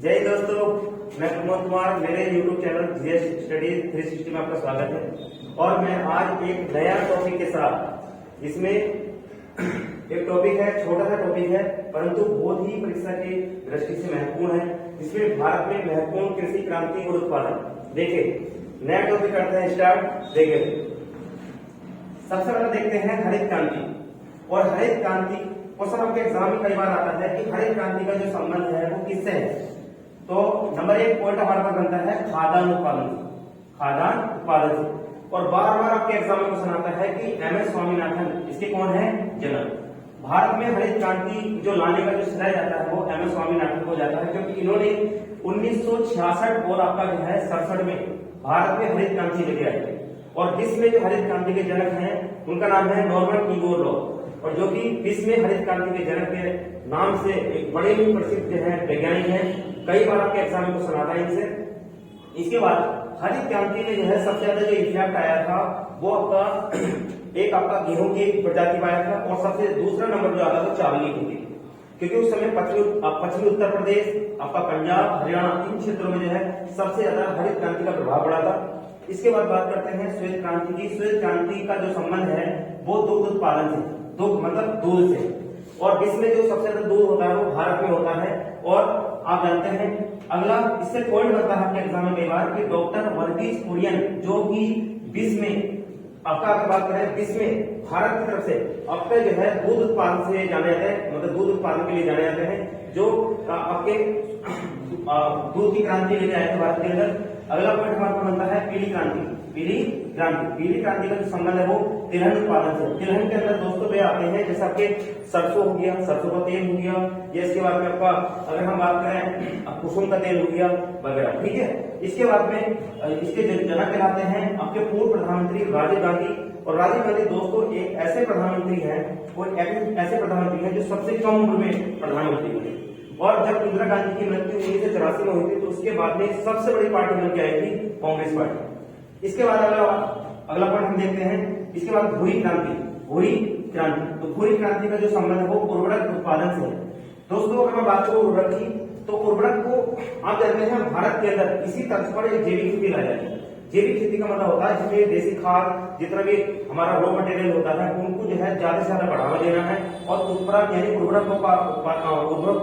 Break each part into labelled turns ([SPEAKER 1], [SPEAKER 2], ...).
[SPEAKER 1] जय दोस्तों, मैं प्रमोद कुमार, मेरे YouTube चैनल जीएस स्टडी 360 में आपका स्वागत है। और मैं आज एक नया टॉपिक के साथ, इसमें एक टॉपिक है, छोटा सा टॉपिक है परंतु बहुत ही परीक्षा की दृष्टि से महत्वपूर्ण है। इसमें भारत में महत्वपूर्ण कृषि क्रांति और उत्पादन। देखिए नया टॉपिक करते हैं स्टार्ट। देखिए सबसे पहले देखते हैं हरित क्रांति। और हरित क्रांति क्वेश्चन आपके एग्जाम में कई बार आता है कि हरित क्रांति का जो संबंध है वो किससे है। तो नंबर 1 पॉइंट हमारे पास बनता है खाद्यान्न उत्पादन से, खाद्यान्न उत्पादन से। और बार बार आपके एग्जाम में क्वेश्चन आता है कि एमएस स्वामीनाथन इसके कौन है जनक। भारत में हरित क्रांति जो लाने का जो श्रेय जाता है वो एमएस स्वामीनाथन को जाता है, क्योंकि इन्होंने 1966 और आपका जो है 67 में भारत में हरित क्रांति लेके आई है। और विश्व में जो हरित क्रांति के जनक हैं उनका नाम है नॉर्मन इगोर लॉ, और जो कि विश्व में हरित क्रांति के जनक के नाम से एक बड़े ही प्रसिद्ध जो है वैज्ञानिक हैं। कई बार आपके एग्जाम में क्वेश्चन आता है इनसे। इसके बाद हरित क्रांति में जो है सबसे ज्यादा जो इफेक्ट आया था वो आपका एक आपका गेहूं की प्रजाति पाया था, और सबसे दूसरा नंबर जो आता था चावल की खेती, क्योंकि उस समय पश्चिमी उत्तर प्रदेश, आपका पंजाब, हरियाणा, इन क्षेत्रों में जो है सबसे ज्यादा हरित क्रांति का प्रभाव पड़ा था। इसके बाद बात करते हैं श्वेत क्रांति की। श्वेत क्रांति का जो संबंध है वो दुग्ध उत्पादन से, दुग्ध मतलब दूध से। और विश्व में जो सबसे ज्यादा दूध होता है वो भारत में होता है। और आप जानते हैं अगला इससे पॉइंट बनता है आपके एग्जाम में कई बार कि डॉक्टर वर्गीस कुरियन, जो कि विश्व में आपका अगर बात करें विश्व में भारत की तरफ से अब तक जो है दूध उत्पादन से जाने जाते हैं, मतलब दूध उत्पादन के लिए जाने जाते हैं, जो आपके दूध की क्रांति लेके आए थे भारत के अंदर। अगला पॉइंट हमारा बनता है पीली क्रांति। पीली क्रांति का जो संबंध है वो तिलहन उत्पादन से। तिलहन के अंदर दोस्तों वे आते हैं जैसे आपके सरसों हो गया, सरसों का तेल हो गया, या इसके बाद में आपका अगर हम बात करें कुसुम का तेल हो गया वगैरह, ठीक है। इसके बाद में इसके जनक कहलाते हैं आपके पूर्व प्रधानमंत्री राजीव गांधी। और राजीव गांधी दोस्तों एक ऐसे प्रधानमंत्री हैं, वो ऐसे प्रधानमंत्री हैं जो सबसे कम उम्र में प्रधानमंत्री बने। और जब इंदिरा गांधी की मृत्यु 1984 में हुई थी तो उसके बाद में सबसे बड़ी पार्टी बन के आई थी कांग्रेस पार्टी। इसके बाद अगला पॉइंट हम देखते हैं। इसके बाद भूरी क्रांति। तो भूरी क्रांति का जो संबंध है वो उर्वरक उत्पादन से है। दोस्तों अगर मैं बात करूं उर्वरक की, तो उर्वरक को आप जानते हैं भारत के अंदर इसी तर्ज पर एक जैविक खेती लाई जाती है। जैविक खेती का मतलब होता है जिसमें देसी खाद जितना भी हमारा रॉ मटेरियल होता है उनको जो है ज्यादा से ज्यादा बढ़ावा देना है, और उत्पादन यानी उर्वरक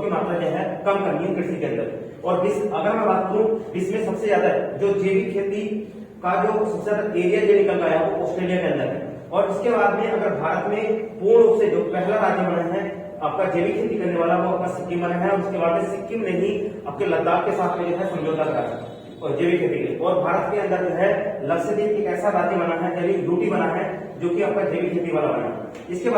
[SPEAKER 1] की मात्रा जो है कम करनी है कृषि के अंदर। और अगर मैं बात करूं विश्व में सबसे ज्यादा जो जैविक खेती का जो सबसे ज्यादा एरिया जो निकल रहा है वो ऑस्ट्रेलिया के अंदर है। और इसके बाद में अगर भारत में पूर्ण रूप से जो पहला राज्य बना है आपका जैविक खेती करने वाला वो आपका सिक्किम बना है। और उसके बाद में सिक्किम ने ही आपके लद्दाख के साथ में जो है समझौता करा है और जैविक खेती के। और भारत के अंदर जो है लक्षद्वीप एक ऐसा राज्य बना है यानी यूटी बना है जो कि आपका जैविक खेती वाला बना है। इसके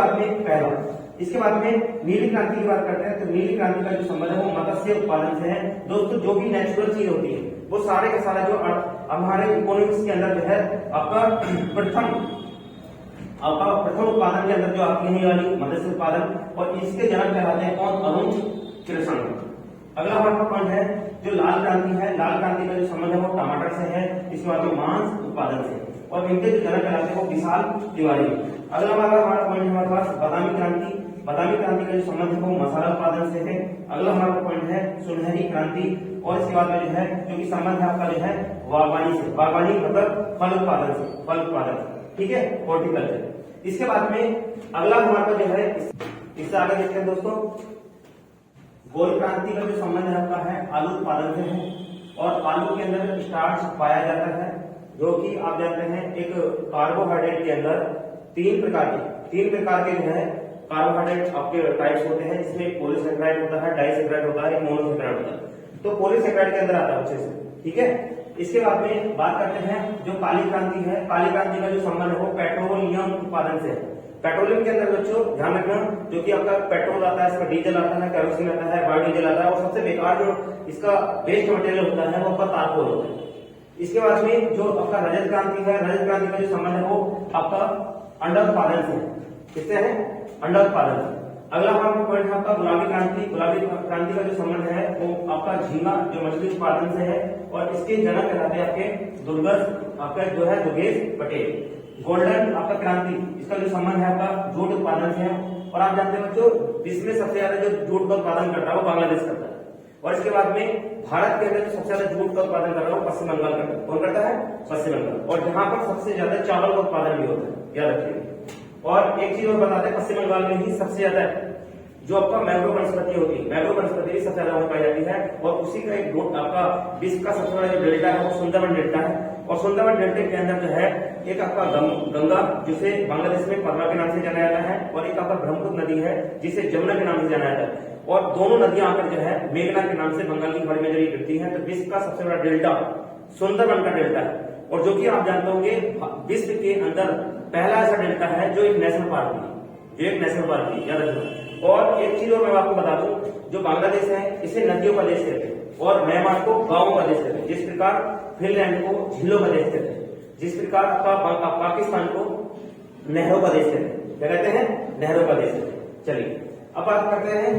[SPEAKER 1] बाद में नीली क्रांति की बात करते हैं। तो नीली क्रांति का जो संबंध है वो मत्स्य उत्पादन से है। दोस्तों जो भी नेचुरल चीज होती है वो सारे का सारा जो हमारे इकोनॉमिक्स के अंदर जो है आपका प्रथम उत्पादन के अंदर जो आपकी नहीं वाली मत्स्य उत्पादन, और इसके जनक कहलाते हैं कौन, अरुण कृष्ण। अगला हमारा पॉइंट है जो लाल क्रांति है। लाल क्रांति का जो संबंध है वो टमाटर से है। इसके बाद में मांस उत्पादन से, और इनके जो जनक कहलाते हैं वो विशाल तिवारी। अगला हमारा पॉइंट हमारे पास बादामी क्रांति। बादामी क्रांति का जो संबंध है वो मसाला उत्पादन से है। अगला हमारा पॉइंट है सुनहरी क्रांति, और इसके बाद में जो है जो कि संबंध है आपका जो है बागवानी से। बागवानी मतलब फल उत्पादन, ठीक है, हॉर्टिकल्चर। इसके बाद में अगला हमारा जो है इससे आगे देखते हैं दोस्तों, गोल क्रांति का जो संबंध है आपका है आलू उत्पादन से है। और आलू के अंदर स्टार्च पाया जाता है, जो कि आप जानते हैं एक कार्बोहाइड्रेट के अंदर तीन प्रकार के जो है कार्बोहाइड्रेट आपके टाइप्स होते हैं, जिसमें पॉलीसेकेराइड होता है, डाइसेकेराइड होता है, मोनोसेकेराइड होता है। तो पॉलीसेकेराइड के अंदर आता है अच्छे से, ठीक है। इसके बाद में बात करते हैं जो काली क्रांति है। काली क्रांति का जो संबंध है वो पेट्रोलियम उत्पादन से है। पेट्रोलियम के अंदर बच्चों ध्यान रखना, जो कि आपका पेट्रोल आता है, इसका डीजल आता है, केरोसिन आता है, बायोडीजल आता है, और सबसे बेकार जो इसका वेस्ट मटेरियल होता है वो आपका तारकोल होता है। इसके बाद में जो आपका रजत क्रांति है, रजत क्रांति का जो संबंध है वो आपका अंडा उत्पादन से है। किससे है? अंडा उत्पादन से। अगला हमारा पॉइंट है आपका गुलाबी क्रांति। गुलाबी क्रांति का जो संबंध है वो आपका झींगा जो मछली उत्पादन से है, और इसके जनक कहलाते हैं आपके जो है दुर्गेश पटेल। गोल्डन आपका क्रांति, इसका जो संबंध है आपका जूट उत्पादन से है। और आप जानते हैं बच्चों विश्व में सबसे ज्यादा जो जूट का उत्पादन करता है वो बांग्लादेश करता है। और इसके बाद में भारत के अंदर जो सबसे ज्यादा जूट का उत्पादन कर रहा है पश्चिम बंगाल करता है। कौन करता है? पश्चिम बंगाल। और जहां पर सबसे ज्यादा चावल का उत्पादन भी होता है, याद रखिए। और एक चीज और बताते हैं, पश्चिम बंगाल में ही सबसे ज्यादा जो आपका मैंग्रोव वनस्पति होती है, मैंग्रोव वनस्पति भी सबसे ज्यादा वहां पाई जाती है। और उसी का एक आपका विश्व का सबसे बड़ा जो डेल्टा है वो सुंदरवन डेल्टा है। और सुंदरवन डेल्टा के अंदर जो है एक आपका गंगा, जिसे बांग्लादेश में पद्मा के नाम से जाना जाता है, और एक आपका ब्रह्मपुत्र नदी है जिसे जमुना के नाम से जाना जाता है। और दोनों नदियां आकर जो है मेघना के नाम से बंगाल की खाड़ी में जब गिरती है, तो विश्व का सबसे बड़ा डेल्टा सुंदरवन का डेल्टा है। और जो कि आप जानते होंगे विश्व के अंदर पहला ऐसा डेल्टा है जो एक नेशनल पार्क है, जो एक नेशनल पार्क है, याद रखना। और एक चीज और मैं आपको बता दूं, जो बांग्लादेश है इसे नदियों का देश कहते हैं, और म्यांमार को गांवों का देश कहते हैं। जिस प्रकार फिनलैंड को झीलों का देश कहते हैं, जिस प्रकार पाकिस्तान को नहरों का देश कहते हैं। क्या कहते हैं? नहरों का देश कहते हैं। चलिए अब बात करते हैं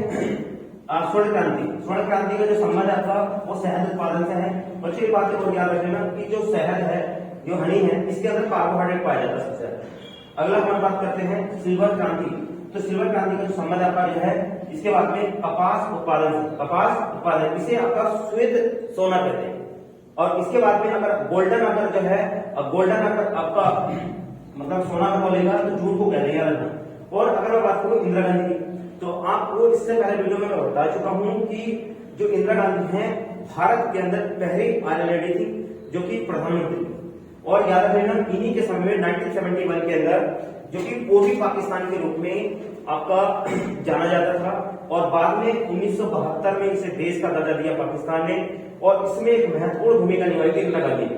[SPEAKER 1] स्वर्ण क्रांति। स्वर्ण क्रांति का जो संबंध आता वो शहद उत्पादन से है। बच्चे बात को याद रखना कि जो शहद है, जो हनी है, इसके अंदर कार्बोहाइड्रेट पाया जाता है सबसे ज्यादा। अगला हम बात करते हैं सिल्वर क्रांति। तो सिल्वर क्रांति का जो संबंध आपका जो है, इसके बाद में कपास उत्पादन, कपास उत्पादन, इसे आपका श्वेत सोना कहते हैं। और इसके बाद में अगर गोल्डन, अगर जो है गोल्डन अगर आपका मतलब सोना का बोलेगा तो जूट को कहते हैं। और अगर मैं बात करूं इंदिरा गांधी की, तो आपको इससे पहले वीडियो में मैं बता चुका हूं कि जो इंदिरा गांधी है भारत के अंदर पहली आयरन लेडी थी जो कि प्रधानमंत्री। और याद रखना इन्हीं के समय में 1971 के अंदर, जो कि पूर्वी पाकिस्तान के रूप में आपका जाना जाता था, और बाद में 1972 में इसे देश का दर्जा दिया पाकिस्तान ने, और इसमें एक महत्वपूर्ण भूमिका निभाई थी इंदिरा गांधी ने।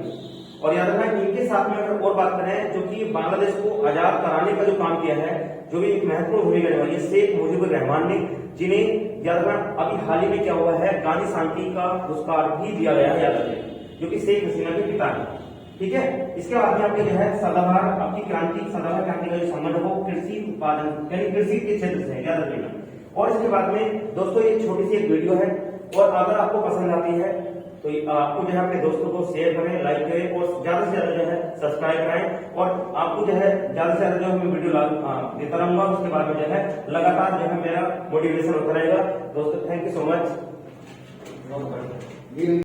[SPEAKER 1] और याद रखना इनके साथ में अगर और बात करें, जो कि बांग्लादेश को आजाद कराने का जो काम किया है, जो भी एक महत्वपूर्ण भूमिका निभाई है शेख मुजीबुर रहमान ने, जिन्हें याद रखना अभी हाल ही में क्या हुआ है, गांधी शांति का पुरस्कार भी दिया गया है, याद रखें, जो कि शेख हसीना के पिता है। ठीक है। इसके बाद में आपके जो है सदाबहार आपकी क्रांति, सदाबहार क्रांति का जो संबंध है वो कृषि उत्पादन यानी कृषि के क्षेत्र से, याद रखिएगा। और इसके बाद में दोस्तों ये छोटी सी एक वीडियो है, और अगर आपको पसंद आती है तो आपको जो है अपने दोस्तों को शेयर करें, लाइक करें, और ज्यादा से ज्यादा जो है सब्सक्राइब कराएं। और आपको जो है ज्यादा से ज्यादा जो मैं वीडियो देता रहूंगा, उसके बाद में जो है लगातार जो है मेरा मोटिवेशन होता रहेगा। दोस्तों थैंक यू सो मच।